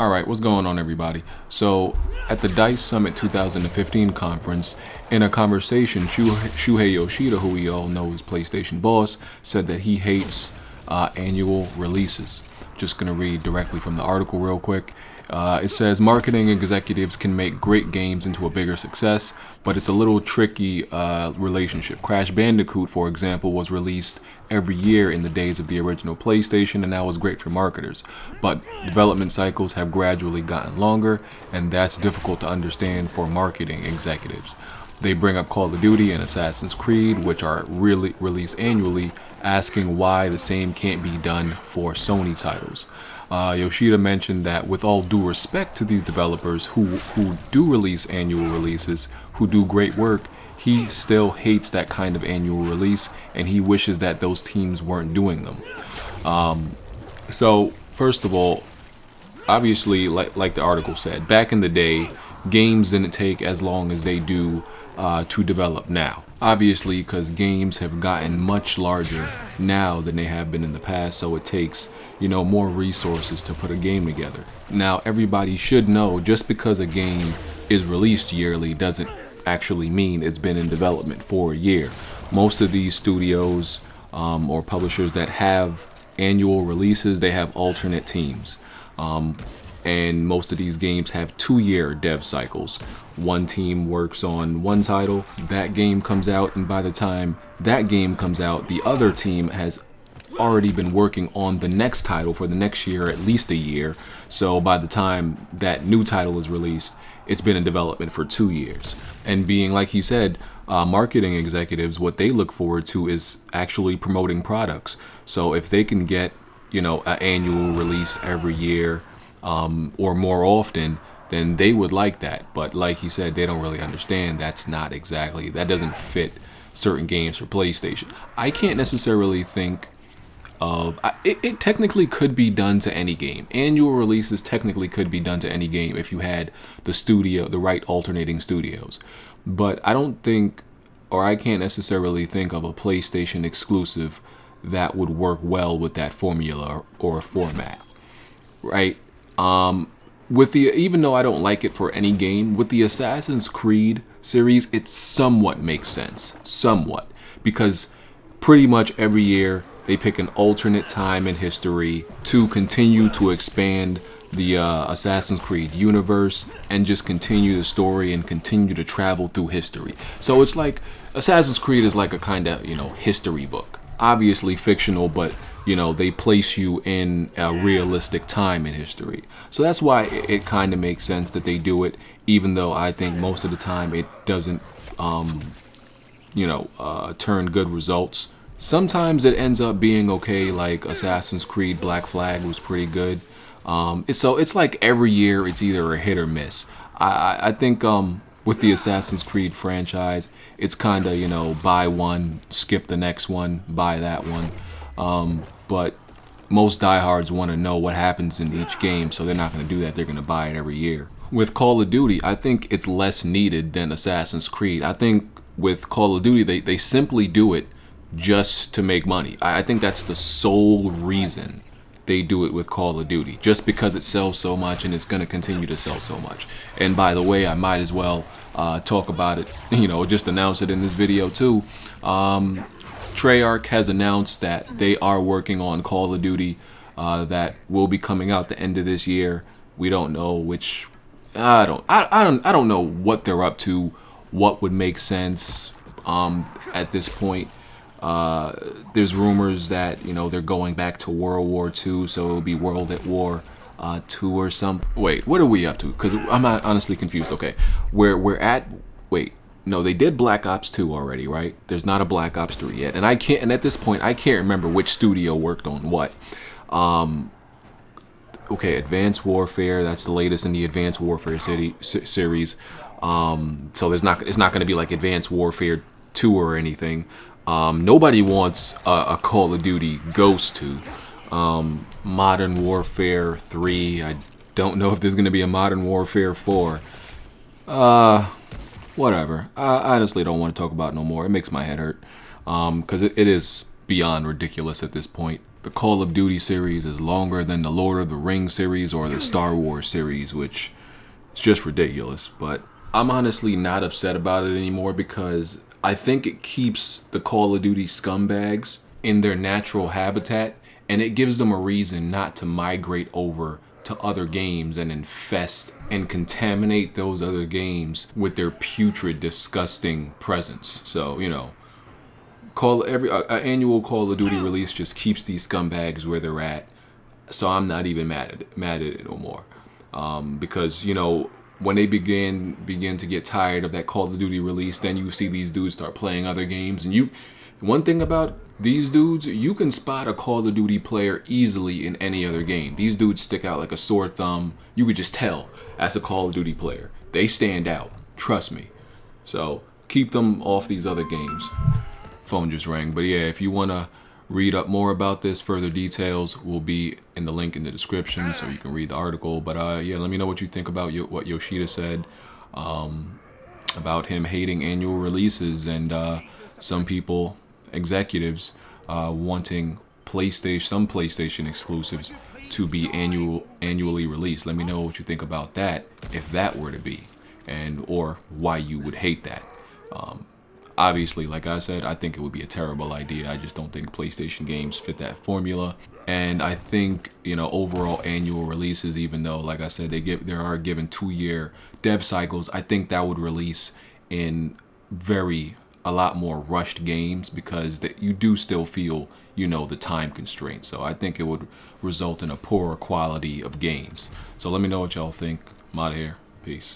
Alright, what's going on, everybody? So, at the DICE Summit 2015 conference, in a conversation, Shuhei Yoshida, who we all know is PlayStation boss, said that he hates annual releases. Just going to read directly from the article real quick. It says, marketing executives can make great games into a bigger success, but it's a little tricky relationship. Crash Bandicoot, for example, was released every year in the days of the original PlayStation, and that was great for marketers. But development cycles have gradually gotten longer, and that's difficult to understand for marketing executives. They bring up Call of Duty and Assassin's Creed, which are really released annually, asking why the same can't be done for Sony titles. Yoshida mentioned that with all due respect to these developers who do release annual releases, who do great work, he still hates that kind of annual release, and he wishes that those teams weren't doing them. So, first of all, obviously, like the article said, back in the day, games didn't take as long as they do to develop now. Obviously, because games have gotten much larger now than they have been in the past, so it takes, more resources to put a game together. Now, everybody should know, just because a game is released yearly doesn't actually mean it's been in development for a year. Most of these studios or publishers that have annual releases, they have alternate teams. And most of these games have 2-year dev cycles. One team works on one title, that game comes out, and by the time that game comes out, the other team has already been working on the next title for the next year, at least a year. So by the time that new title is released, it's been in development for 2 years. And being, like he said, marketing executives, what they look forward to is actually promoting products. So if they can get, an annual release every year, or more often, then they would like that. But like he said, they don't really understand that doesn't fit certain games for PlayStation. I can't necessarily think of it technically could be done to any game. Annual releases technically could be done to any game if you had the right alternating studios. But I don't think, or I can't necessarily think of a PlayStation exclusive that would work well with that formula or format, right? Even though I don't like it for any game, with the Assassin's Creed series, it somewhat makes sense. Somewhat. Because pretty much every year, they pick an alternate time in history to continue to expand the Assassin's Creed universe and just continue the story and continue to travel through history. So it's like, Assassin's Creed is like a kind of, history book. Obviously fictional, but they place you in a realistic time in history. So that's why it kind of makes sense that they do it, even though I think most of the time it doesn't, turn good results. Sometimes it ends up being okay, like Assassin's Creed Black Flag was pretty good. So it's like every year it's either a hit or miss. I think with the Assassin's Creed franchise, it's kind of, buy one, skip the next one, buy that one. But most diehards want to know what happens in each game, so they're not going to do that. They're going to buy it every year. With Call of Duty, I think it's less needed than Assassin's Creed. I think with Call of Duty, they simply do it just to make money. I think that's the sole reason they do it with Call of Duty, just because it sells so much and it's going to continue to sell so much. And by the way, I might as well talk about it, just announce it in this video too. Treyarch has announced that they are working on Call of Duty that will be coming out the end of this year. We don't know which. I don't know what they're up to. What would make sense at this point? There's rumors that they're going back to World War II, so it'll be World at War 2 or something. Wait, what are we up to? Because I'm not honestly confused. Okay, we're at. Wait. No, they did Black Ops 2 already, right? There's not a Black Ops 3 yet. And at this point, I can't remember which studio worked on what. Okay, Advanced Warfare, that's the latest in the Advanced Warfare series. So it's not going to be like Advanced Warfare 2 or anything. Nobody wants a Call of Duty Ghost 2. Modern Warfare 3, I don't know if there's going to be a Modern Warfare 4. Whatever. I honestly don't want to talk about it no more. It makes my head hurt. Because it is beyond ridiculous at this point. the Call of Duty series is longer than the Lord of the Rings series or the Star Wars series, which is just ridiculous. But I'm honestly not upset about it anymore because I think it keeps the Call of Duty scumbags in their natural habitat, and it gives them a reason not to migrate over to other games and infest and contaminate those other games with their putrid, disgusting presence. So, you know, annual Call of Duty release just keeps these scumbags where they're at. So I'm not even mad at it no more, because you know when they begin to get tired of that Call of Duty release, then you see these dudes start playing other games, and one thing about these dudes, you can spot a Call of Duty player easily in any other game. These dudes stick out like a sore thumb. You could just tell as a Call of Duty player. They stand out. Trust me. So keep them off these other games. Phone just rang. But yeah, if you want to read up more about this, further details will be in the link in the description, so you can read the article. But yeah, let me know what you think about what Yoshida said about him hating annual releases, and some people, executives, wanting some PlayStation exclusives to be annually released. Let me know what you think about that, if that were to be, and or why you would hate that. Obviously, like I said, I think it would be a terrible idea. I just don't think PlayStation games fit that formula. And I think, you know, overall annual releases, even though, like I said, they are given 2-year dev cycles, I think that would release in a lot more rushed games, because you do still feel, you know, the time constraints. So I think it would result in a poorer quality of games. So let me know what y'all think. I'm out of here. Peace.